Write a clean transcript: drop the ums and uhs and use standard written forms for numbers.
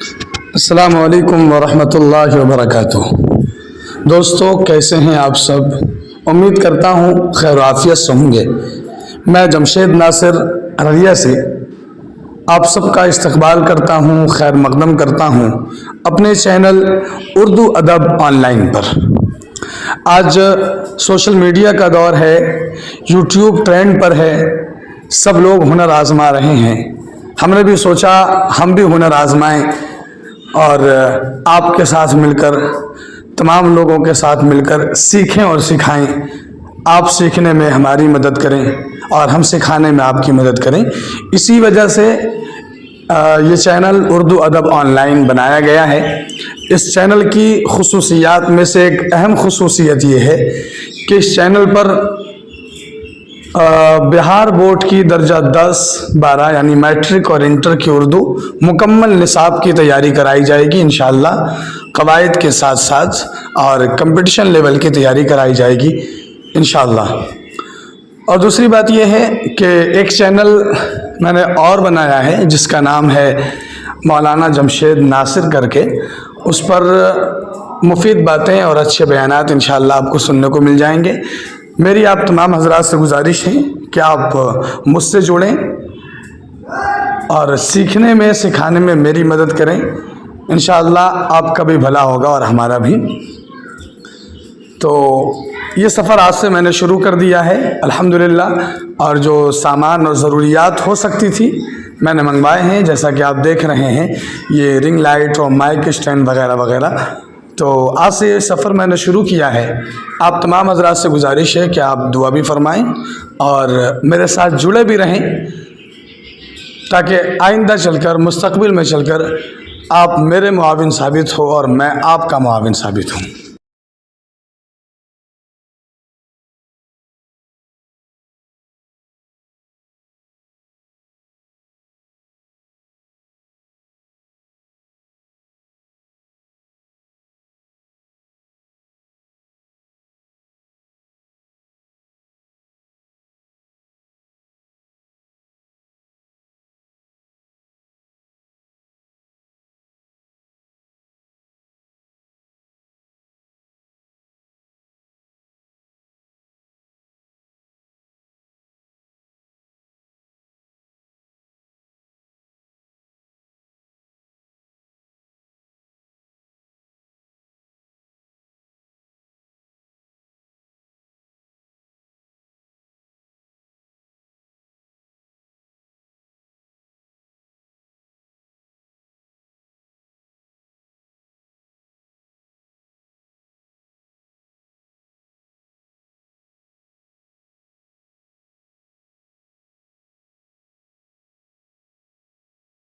अस्सलामु अलैकुम वरहमतुल्लाहि वबरकातुह। दोस्तों, कैसे हैं आप सब? उम्मीद करता हूँ खैर आफियत से होंगे। मैं जमशेद नासिर अररिया से आप सबका इस्तकबाल करता हूँ, खैर मकदम करता हूँ अपने चैनल उर्दू अदब ऑनलाइन पर। आज सोशल मीडिया का दौर है, यूट्यूब ट्रेंड पर है, सब लोग हुनर आजमा रहे हैं। हमने भी सोचा हम भी हुनर आजमाएं और आपके साथ मिलकर, तमाम लोगों के साथ मिलकर सीखें और सिखाएं। आप सीखने में हमारी मदद करें और हम सिखाने में आपकी मदद करें। इसी वजह से ये चैनल उर्दू अदब ऑनलाइन बनाया गया है। इस चैनल की खुसूसियात में से एक अहम खुसूसियत ये है कि इस चैनल पर बिहार बोर्ड की दर्जा 10-12 यानी मैट्रिक और इंटर की उर्दू मुकम्मल निसाब की तैयारी कराई जाएगी इंशाअल्लाह, कवायद के साथ साथ, और कंपटीशन लेवल की तैयारी कराई जाएगी इंशाअल्लाह। और दूसरी बात यह है कि एक चैनल मैंने और बनाया है जिसका नाम है मौलाना जमशेद नासिर करके। उस पर मुफीद बातें और अच्छे बयानात इंशाअल्लाह आपको सुनने को मिल जाएंगे। मेरी आप तमाम हजरात से गुजारिश है कि आप मुझसे जुड़ें और सीखने में सिखाने में मेरी मदद करें। इंशाअल्लाह आपका भी भला होगा और हमारा भी। तो ये सफ़र आज से मैंने शुरू कर दिया है अल्हम्दुलिल्लाह। और जो सामान और ज़रूरियात हो सकती थी मैंने मंगवाए हैं, जैसा कि आप देख रहे हैं ये रिंग लाइट और माइक स्टैंड वगैरह वगैरह। तो आज से ये सफ़र मैंने शुरू किया है। आप तमाम हज़रात से गुजारिश है कि आप दुआ भी फरमाएं और मेरे साथ जुड़े भी रहें, ताकि आइंदा चलकर, मुस्तकबिल में चलकर आप मेरे मुआविन साबित हो और मैं आपका मुआविन साबित हूँ।